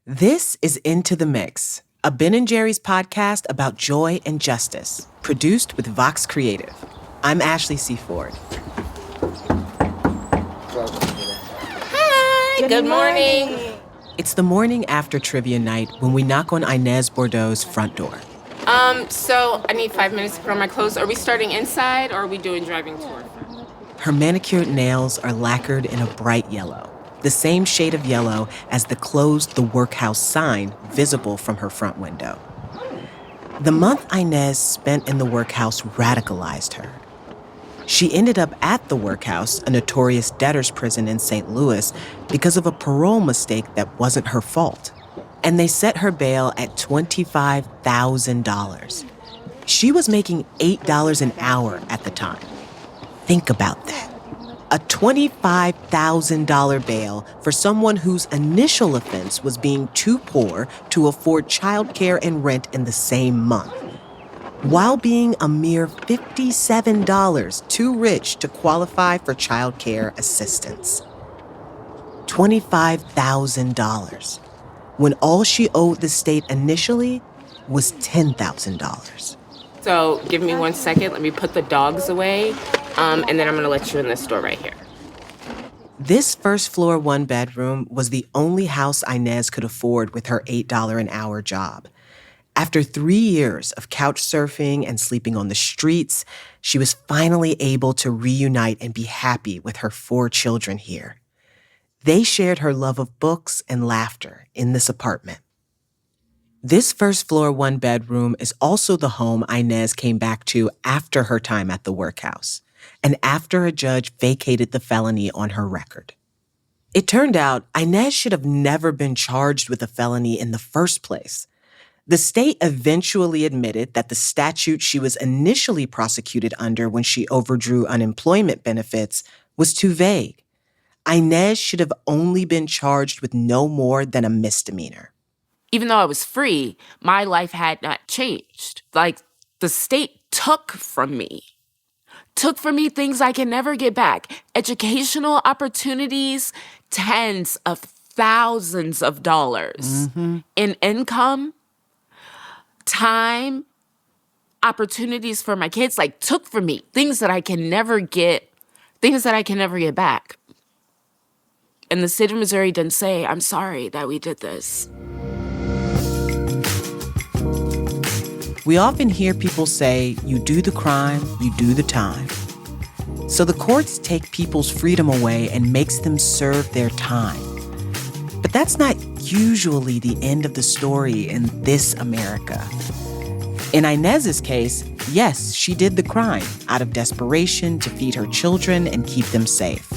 This is Into the Mix, a Ben & Jerry's podcast about joy and justice, produced with Vox Creative. I'm Ashley C. Ford. Hi, good morning. It's the morning after trivia night when we knock on Inez Bordeaux's front door. So I need 5 minutes to put on my clothes. Are we starting inside or are we doing driving tour? Her manicured nails are lacquered in a bright yellow, the same shade of yellow as the closed The Workhouse sign visible from her front window. The month Inez spent in the workhouse radicalized her. She ended up at the Workhouse, a notorious debtor's prison in St. Louis, because of a parole mistake that wasn't her fault. And they set her bail at $25,000. She was making $8 an hour at the time. Think about that. A $25,000 bail for someone whose initial offense was being too poor to afford childcare and rent in the same month, while being a mere $57 too rich to qualify for childcare assistance. $25,000, when all she owed the state initially was $10,000. So give me 1 second. Let me put the dogs away, and then I'm going to let you in this door right here. This first-floor one-bedroom was the only house Inez could afford with her $8 an hour job. After 3 years of couch surfing and sleeping on the streets, she was finally able to reunite and be happy with her 4 children here. They shared her love of books and laughter in this apartment. This first-floor one-bedroom is also the home Inez came back to after her time at the workhouse, and after a judge vacated the felony on her record. It turned out Inez should have never been charged with a felony in the first place. The state eventually admitted that the statute she was initially prosecuted under when she overdrew unemployment benefits was too vague. Inez should have only been charged with no more than a misdemeanor. Even though I was free, my life had not changed. Like, the state took from me things I can never get back. Educational opportunities, tens of thousands of dollars in income, time, opportunities for my kids, like, took from me things that I can never get back. And the state of Missouri didn't say, I'm sorry that we did this. We often hear people say, you do the crime, you do the time. So the courts take people's freedom away and makes them serve their time. But that's not usually the end of the story in this America. In Inez's case, yes, she did the crime out of desperation to feed her children and keep them safe.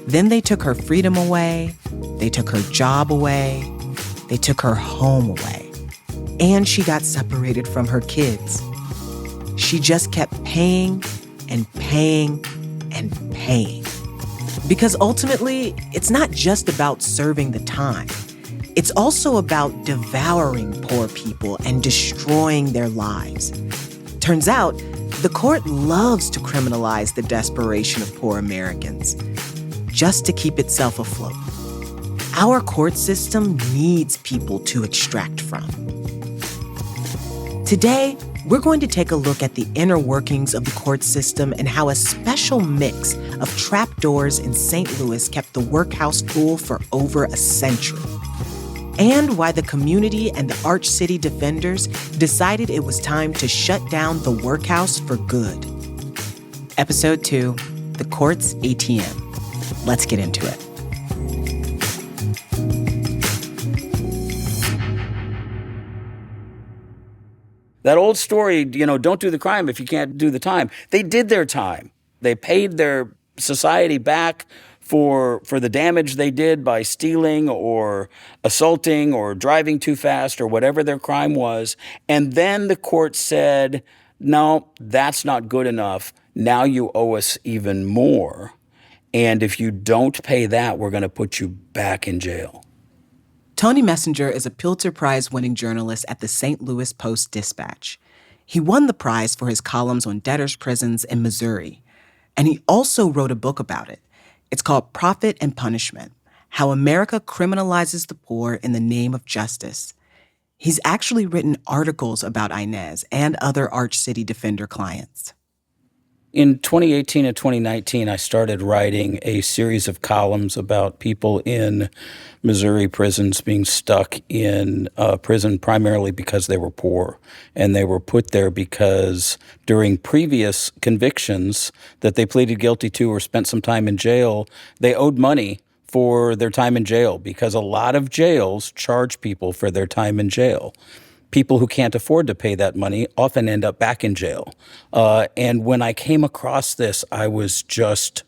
Then they took her freedom away, they took her job away, they took her home away. And she got separated from her kids. She just kept paying and paying and paying. Because ultimately, it's not just about serving the time. It's also about devouring poor people and destroying their lives. Turns out, the court loves to criminalize the desperation of poor Americans, just to keep itself afloat. Our court system needs people to extract from. Today, we're going to take a look at the inner workings of the court system and how a special mix of trapdoors in St. Louis kept the workhouse full for over a century, and why the community and the Arch City defenders decided it was time to shut down the workhouse for good. Episode 2, The Court's ATM. Let's get into it. That old story, don't do the crime if you can't do the time. They did their time. They paid their society back for the damage they did by stealing or assaulting or driving too fast or whatever their crime was. And then the court said, no, that's not good enough. Now you owe us even more. And if you don't pay that, we're going to put you back in jail. Tony Messenger is a Pulitzer Prize-winning journalist at the St. Louis Post-Dispatch. He won the prize for his columns on debtors' prisons in Missouri. And he also wrote a book about it. It's called Profit and Punishment: How America Criminalizes the Poor in the Name of Justice. He's actually written articles about Inez and other Arch City Defender clients. In 2018 and 2019, I started writing a series of columns about people in Missouri prisons being stuck in prison primarily because they were poor. And they were put there because during previous convictions that they pleaded guilty to or spent some time in jail, they owed money for their time in jail because a lot of jails charge people for their time in jail. People who can't afford to pay that money often end up back in jail. And when I came across this, I was just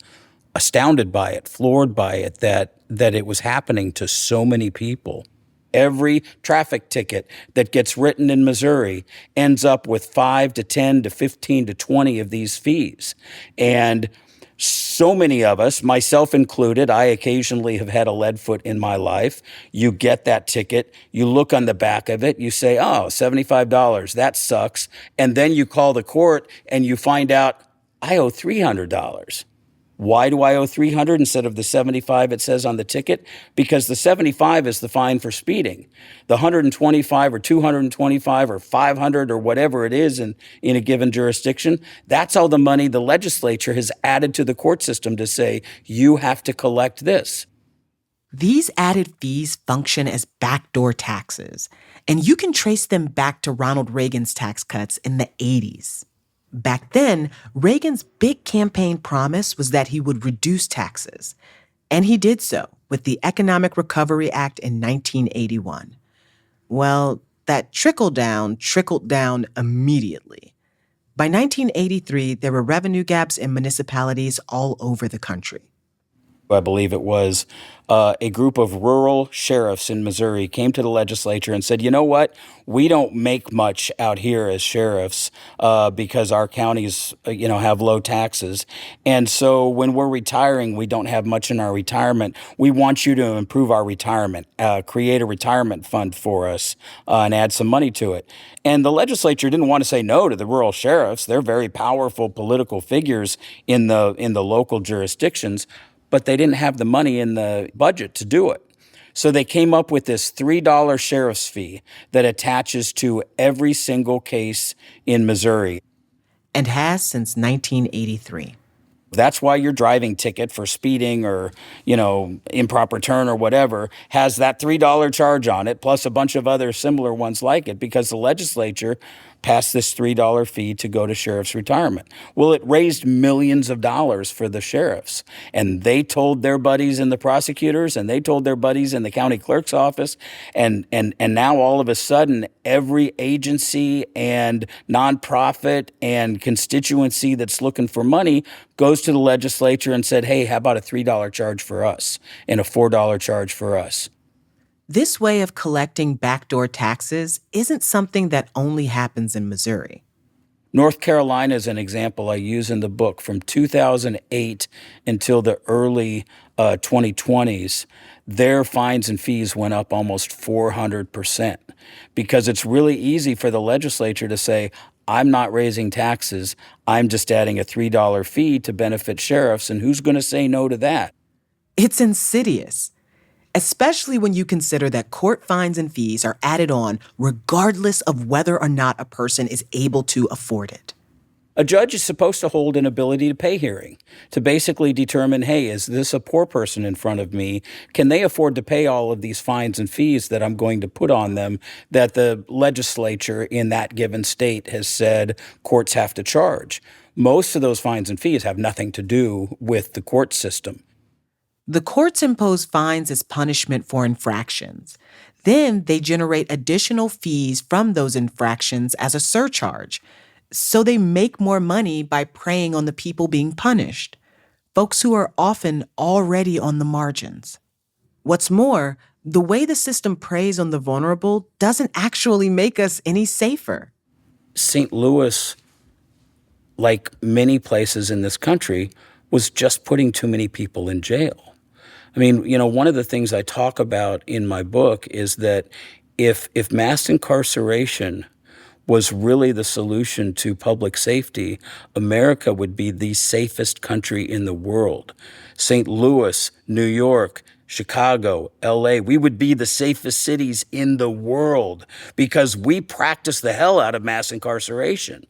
astounded by it, floored by it, that it was happening to so many people. Every traffic ticket that gets written in Missouri ends up with 5 to 10 to 15 to 20 of these fees. And so many of us, myself included, I occasionally have had a lead foot in my life. You get that ticket, you look on the back of it, you say, oh, $75, that sucks. And then you call the court and you find out, I owe $300. Why do I owe $300 instead of the $75 it says on the ticket? Because the $75 is the fine for speeding. The $125 or $225 or $500 or whatever it is in a given jurisdiction, that's all the money the legislature has added to the court system to say, you have to collect this. These added fees function as backdoor taxes, and you can trace them back to Ronald Reagan's tax cuts in the 80s. Back then, Reagan's big campaign promise was that he would reduce taxes. And he did so with the Economic Recovery Act in 1981. Well, that trickled down immediately. By 1983, there were revenue gaps in municipalities all over the country. I believe it was a group of rural sheriffs in Missouri came to the legislature and said, you know what, we don't make much out here as sheriffs because our counties, have low taxes. And so when we're retiring, we don't have much in our retirement. We want you to improve our retirement, create a retirement fund for us and add some money to it. And the legislature didn't want to say no to the rural sheriffs. They're very powerful political figures in the local jurisdictions, but they didn't have the money in the budget to do it. So they came up with this $3 sheriff's fee that attaches to every single case in Missouri. And has since 1983. That's why your driving ticket for speeding or, improper turn or whatever has that $3 charge on it, plus a bunch of other similar ones like it, because the legislature passed this $3 fee to go to sheriff's retirement. Well, it raised millions of dollars for the sheriffs. And they told their buddies and the prosecutors, and they told their buddies in the county clerk's office. And now all of a sudden, every agency and nonprofit and constituency that's looking for money goes to the legislature and said, hey, how about a $3 charge for us and a $4 charge for us? This way of collecting backdoor taxes isn't something that only happens in Missouri. North Carolina is an example I use in the book. From 2008 until the early 2020s, their fines and fees went up almost 400% because it's really easy for the legislature to say, I'm not raising taxes. I'm just adding a $3 fee to benefit sheriffs. And who's going to say no to that? It's insidious, especially when you consider that court fines and fees are added on regardless of whether or not a person is able to afford it. A judge is supposed to hold an ability to pay hearing to basically determine, hey, is this a poor person in front of me? Can they afford to pay all of these fines and fees that I'm going to put on them that the legislature in that given state has said courts have to charge? Most of those fines and fees have nothing to do with the court system. The courts impose fines as punishment for infractions. Then they generate additional fees from those infractions as a surcharge. So they make more money by preying on the people being punished, folks who are often already on the margins. What's more, the way the system preys on the vulnerable doesn't actually make us any safer. St. Louis, like many places in this country, was just putting too many people in jail. I mean, one of the things I talk about in my book is that if mass incarceration was really the solution to public safety, America would be the safest country in the world. St. Louis, New York, Chicago, LA, we would be the safest cities in the world because we practice the hell out of mass incarceration.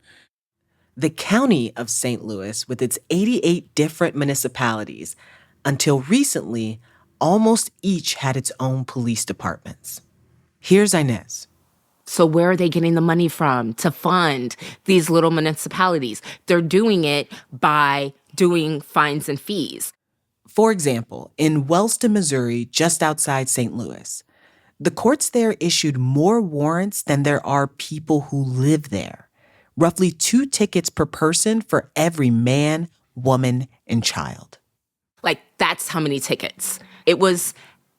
The county of St. Louis, with its 88 different municipalities, until recently, almost each had its own police departments. Here's Inez. So where are they getting the money from to fund these little municipalities? They're doing it by doing fines and fees. For example, in Wellston, Missouri, just outside St. Louis, the courts there issued more warrants than there are people who live there. Roughly 2 tickets per person for every man, woman, and child. Like, that's how many tickets. It was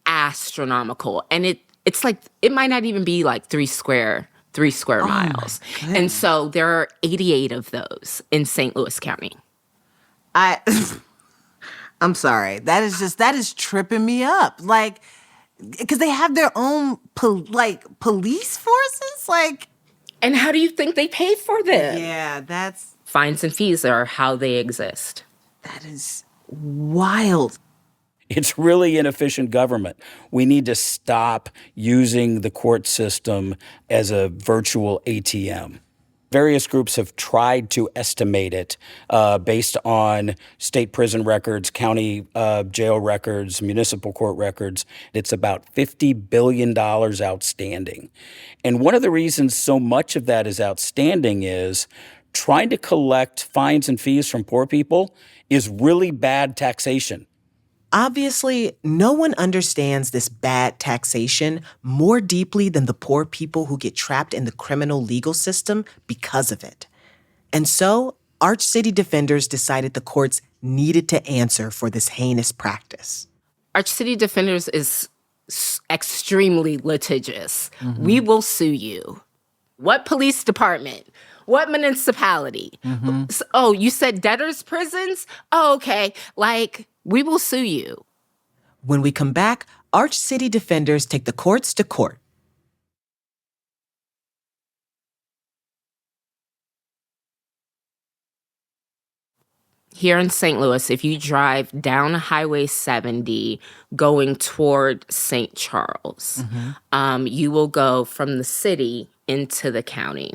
astronomical. And it's like, it might not even be like 3 square miles. And so there are 88 of those in St. Louis County. I'm sorry. That is tripping me up. Like, because they have their own police forces? Like, and how do you think they pay for them? Yeah, that's... Fines and fees are how they exist. That is wild. It's really inefficient government. We need to stop using the court system as a virtual ATM. Various groups have tried to estimate it based on state prison records, county jail records, municipal court records. It's about $50 billion outstanding. And one of the reasons so much of that is outstanding is trying to collect fines and fees from poor people is really bad taxation. Obviously, no one understands this bad taxation more deeply than the poor people who get trapped in the criminal legal system because of it. And so, Arch City Defenders decided the courts needed to answer for this heinous practice. Arch City Defenders is extremely litigious. Mm-hmm. We will sue you. What police department? What municipality? Mm-hmm. Oh, you said debtors' prisons? Oh, okay. Like, we will sue you. When we come back, Arch City Defenders take the courts to court. Here in St. Louis, if you drive down Highway 70 going toward St. Charles, you will go from the city into the county.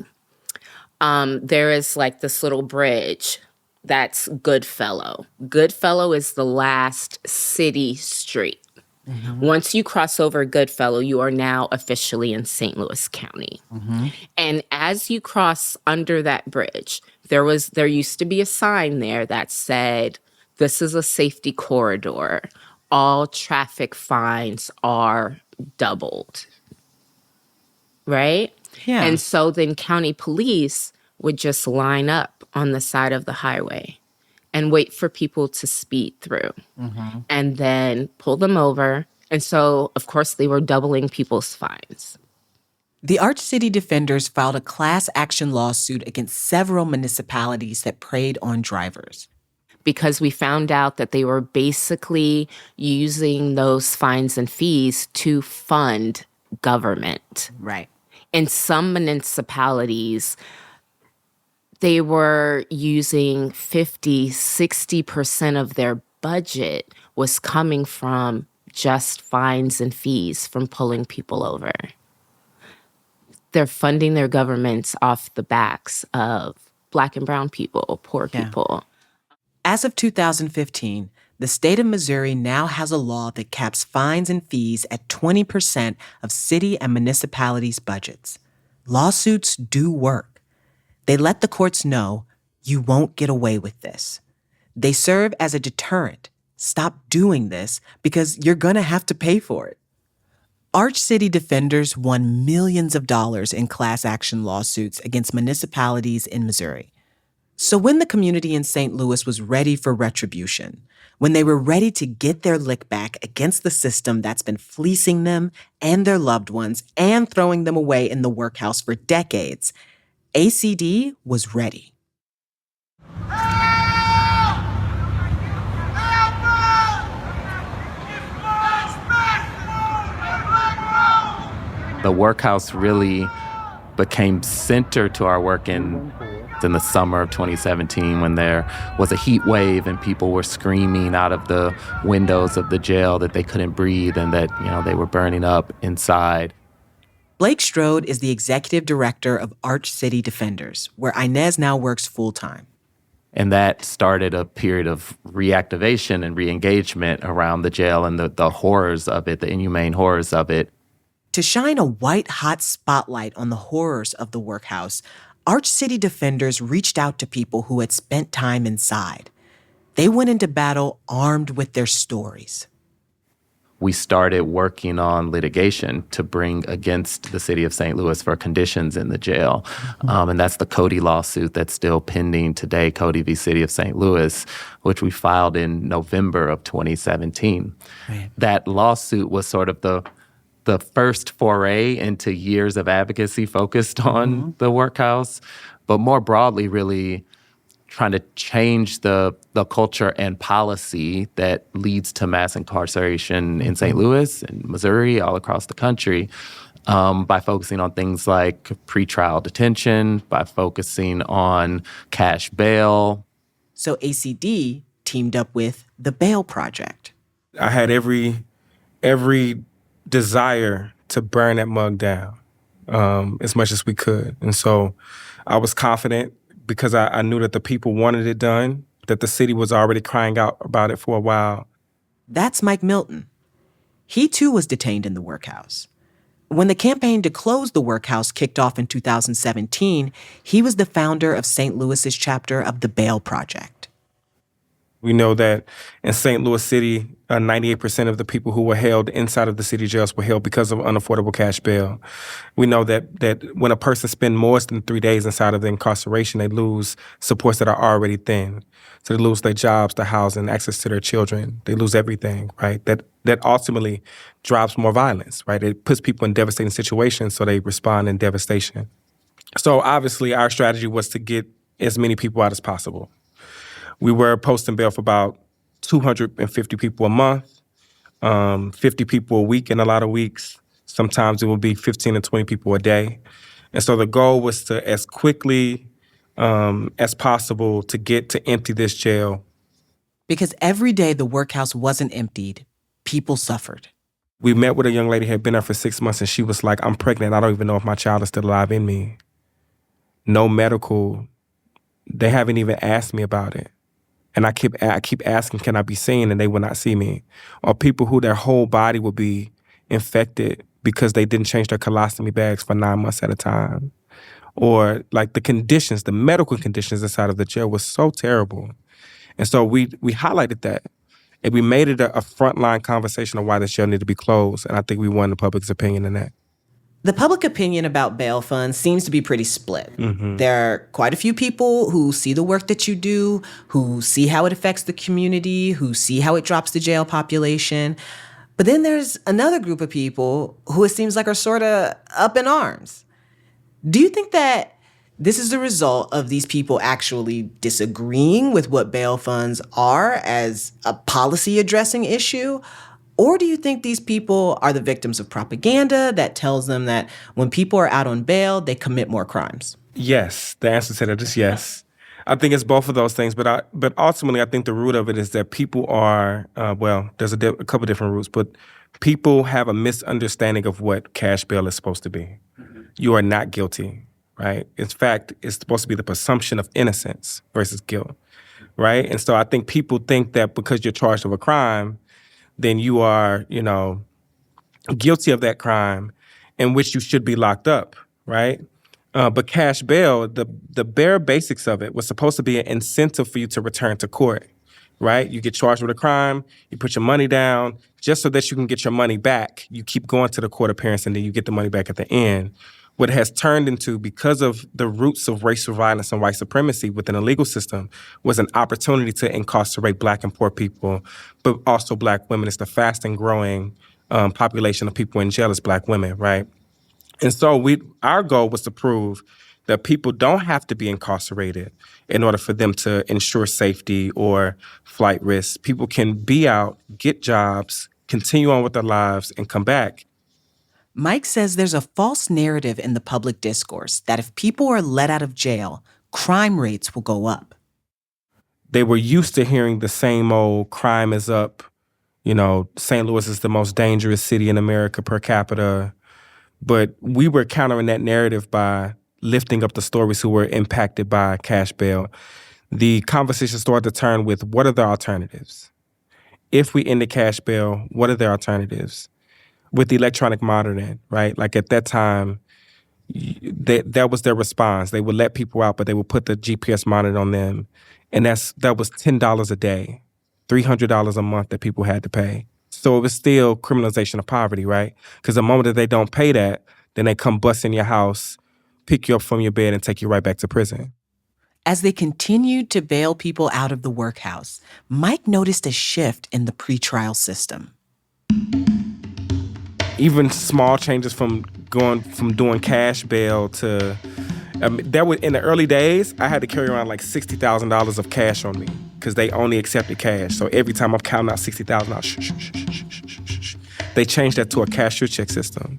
There is like this little bridge that's Goodfellow. Goodfellow is the last city street. Mm-hmm. Once you cross over Goodfellow, you are now officially in St. Louis County. Mm-hmm. And as you cross under that bridge, there used to be a sign there that said, "This is a safety corridor. All traffic fines are doubled." Right? Yeah. And so then county police would just line up on the side of the highway and wait for people to speed through and then pull them over. And so, of course, they were doubling people's fines. The Arch City Defenders filed a class action lawsuit against several municipalities that preyed on drivers. Because we found out that they were basically using those fines and fees to fund government. Right. In some municipalities, they were using 60% of their budget was coming from just fines and fees from pulling people over. They're funding their governments off the backs of Black and brown people, poor people. As of 2015, the state of Missouri now has a law that caps fines and fees at 20% of city and municipalities' budgets. Lawsuits do work. They let the courts know you won't get away with this. They serve as a deterrent. Stop doing this because you're going to have to pay for it. Arch City Defenders won millions of dollars in class action lawsuits against municipalities in Missouri. So when the community in St. Louis was ready for retribution, when they were ready to get their lick back against the system that's been fleecing them and their loved ones and throwing them away in the workhouse for decades, ACD was ready. The Workhouse really became center to our work in the summer of 2017 when there was a heat wave and people were screaming out of the windows of the jail that they couldn't breathe and that, they were burning up inside. Blake Strode is the executive director of Arch City Defenders, where Inez now works full-time. And that started a period of reactivation and re-engagement around the jail and the horrors of it, the inhumane horrors of it. To shine a white-hot spotlight on the horrors of the workhouse, Arch City Defenders reached out to people who had spent time inside. They went into battle armed with their stories. We started working on litigation to bring against the city of St. Louis for conditions in the jail. And that's the Cody lawsuit that's still pending today, Cody v. City of St. Louis, which we filed in November of 2017. Right. That lawsuit was sort of the first foray into years of advocacy focused on the workhouse, but more broadly, really trying to change the culture and policy that leads to mass incarceration in St. Louis and Missouri, all across the country, by focusing on things like pretrial detention, by focusing on cash bail. So ACD teamed up with the Bail Project. I had every desire to burn that mug down as much as we could. And so I was confident because I knew that the people wanted it done, that the city was already crying out about it for a while. That's Mike Milton. He too was detained in the workhouse. When the campaign to close the workhouse kicked off in 2017, he was the founder of St. Louis's chapter of the Bail Project. We know that in St. Louis City, 98% of the people who were held inside of the city jails were held because of unaffordable cash bail. We know that when a person spends more than 3 days inside of the incarceration, they lose supports that are already thin. So they lose their jobs, their housing, access to their children. They lose everything, right? That ultimately drives more violence, right? It puts people in devastating situations, so they respond in devastation. So obviously our strategy was to get as many people out as possible. We were posting bail for about 250 people a month, 50 people a week in a lot of weeks. Sometimes it would be 15 to 20 people a day. And so the goal was to, as quickly as possible, to get to empty this jail. Because every day the workhouse wasn't emptied, people suffered. We met with a young lady who had been there for 6 months, and she was like, I'm pregnant. I don't even know if my child is still alive in me. No medical. They haven't even asked me about it. And I keep asking, can I be seen? And they will not see me. Or people who their whole body will be infected because they didn't change their colostomy bags for 9 months at a time. Or like the conditions, the medical conditions inside of the jail was so terrible. And so we highlighted that. And we made it a frontline conversation of why the jail needed to be closed. And I think we won the public's opinion in that. The public opinion about bail funds seems to be pretty split. There are quite a few people who see the work that you do, who see how it affects the community, who see how it drops the jail population. But then there's another group of people who it seems like are sort of up in arms. Do you think that this is the result of these people actually disagreeing with what bail funds are as a policy addressing issue? Or do you think these people are the victims of propaganda that tells them that when people are out on bail, they commit more crimes? Yes. The answer to that is yes. I think it's both of those things, but ultimately I think the root of it is that people are, there's a couple different roots, but people have a misunderstanding of what cash bail is supposed to be. You are not guilty, right? In fact, it's supposed to be the presumption of innocence versus guilt, right? And so I think people think that because you're charged with a crime, then you are, guilty of that crime in which you should be locked up, right? But cash bail, the bare basics of it was supposed to be an incentive for you to return to court, right? You get charged with a crime, you put your money down, just so that you can get your money back. You keep going to the court appearance and then you get the money back at the end. What it has turned into, because of the roots of racial violence and white supremacy within the legal system, was an opportunity to incarcerate Black and poor people, but also Black women. It's the fast and growing population of people in jail is Black women, right? And so our goal was to prove that people don't have to be incarcerated in order for them to ensure safety or flight risk. People can be out, get jobs, continue on with their lives, and come back. Mike says there's a false narrative in the public discourse that if people are let out of jail, crime rates will go up. They were used to hearing the same old crime is up. You know, St. Louis is the most dangerous city in America per capita. But we were countering that narrative by lifting up the stories who were impacted by cash bail. The conversation started to turn with, what are the alternatives? If we end the cash bail, what are the alternatives? With the electronic monitoring, right? Like at that time, that was their response. They would let people out, but they would put the GPS monitor on them. And that was $10 a day, $300 a month that people had to pay. So it was still criminalization of poverty, right? Because the moment that they don't pay that, then they come bust in your house, pick you up from your bed, and take you right back to prison. As they continued to bail people out of the workhouse, Mike noticed a shift in the pretrial system. Even small changes from going from doing cash bail to that was in the early days. I had to carry around like $60,000 of cash on me because they only accepted cash. So every time I'm counting out $60,000, they changed that to a cashier check system.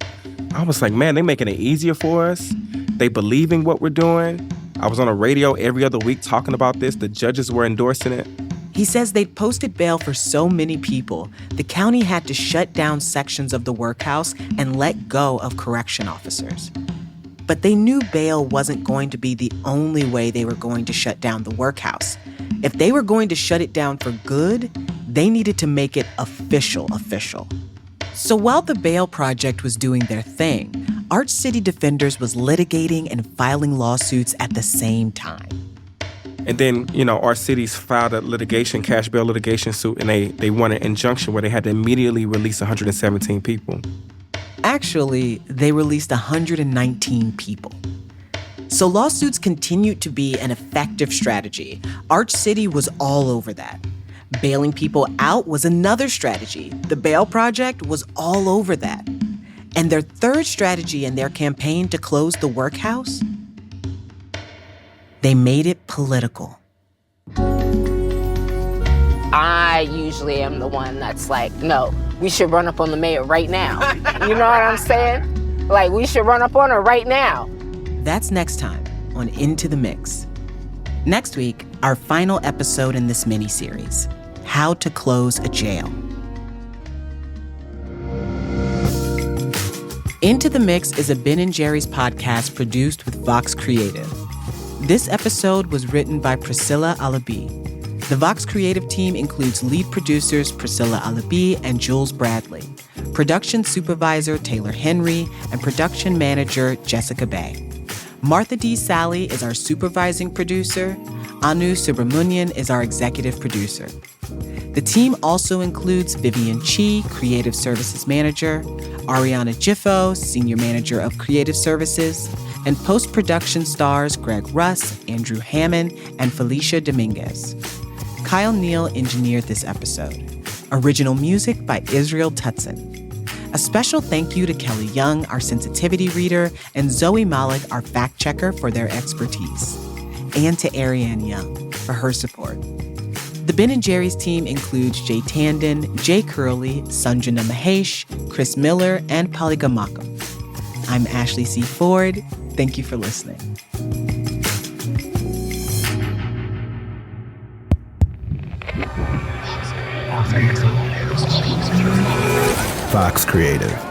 I was like, man, they're making it easier for us. They believing what we're doing. I was on a radio every other week talking about this. The judges were endorsing it. He says they'd posted bail for so many people, the county had to shut down sections of the workhouse and let go of correction officers. But they knew bail wasn't going to be the only way they were going to shut down the workhouse. If they were going to shut it down for good, they needed to make it official. So while the bail project was doing their thing, Arch City Defenders was litigating and filing lawsuits at the same time. And then, you know, our cities filed a cash bail litigation suit, and they won an injunction where they had to immediately release 117 people. Actually, they released 119 people. So lawsuits continued to be an effective strategy. Arch City was all over that. Bailing people out was another strategy. The Bail Project was all over that. And their third strategy in their campaign to close the workhouse? They made it political. I usually am the one that's like, no, we should run up on the mayor right now. You know what I'm saying? Like, we should run up on her right now. That's next time on Into the Mix. Next week, our final episode in this mini-series, How to Close a Jail. Into the Mix is a Ben & Jerry's podcast produced with Vox Creative. This episode was written by Priscilla Alabi. The Vox Creative team includes lead producers Priscilla Alabi and Jules Bradley, production supervisor Taylor Henry, and production manager Jessica Bay. Martha D. Sally is our supervising producer. Anu Subramanian is our executive producer. The team also includes Vivian Chi, Creative Services Manager, Ariana Jiffo, Senior Manager of Creative Services, and post-production stars Greg Russ, Andrew Hammond, and Felicia Dominguez. Kyle Neal engineered this episode. Original music by Israel Tutson. A special thank you to Kelly Young, our sensitivity reader, and Zoe Malik, our fact checker, for their expertise. And to Ariane Young for her support. The Ben & Jerry's team includes Jay Tandon, Jay Curley, Sanjana Mahesh, Chris Miller, and Pollyga Makam. I'm Ashley C. Ford. Thank you for listening. Vox Creative.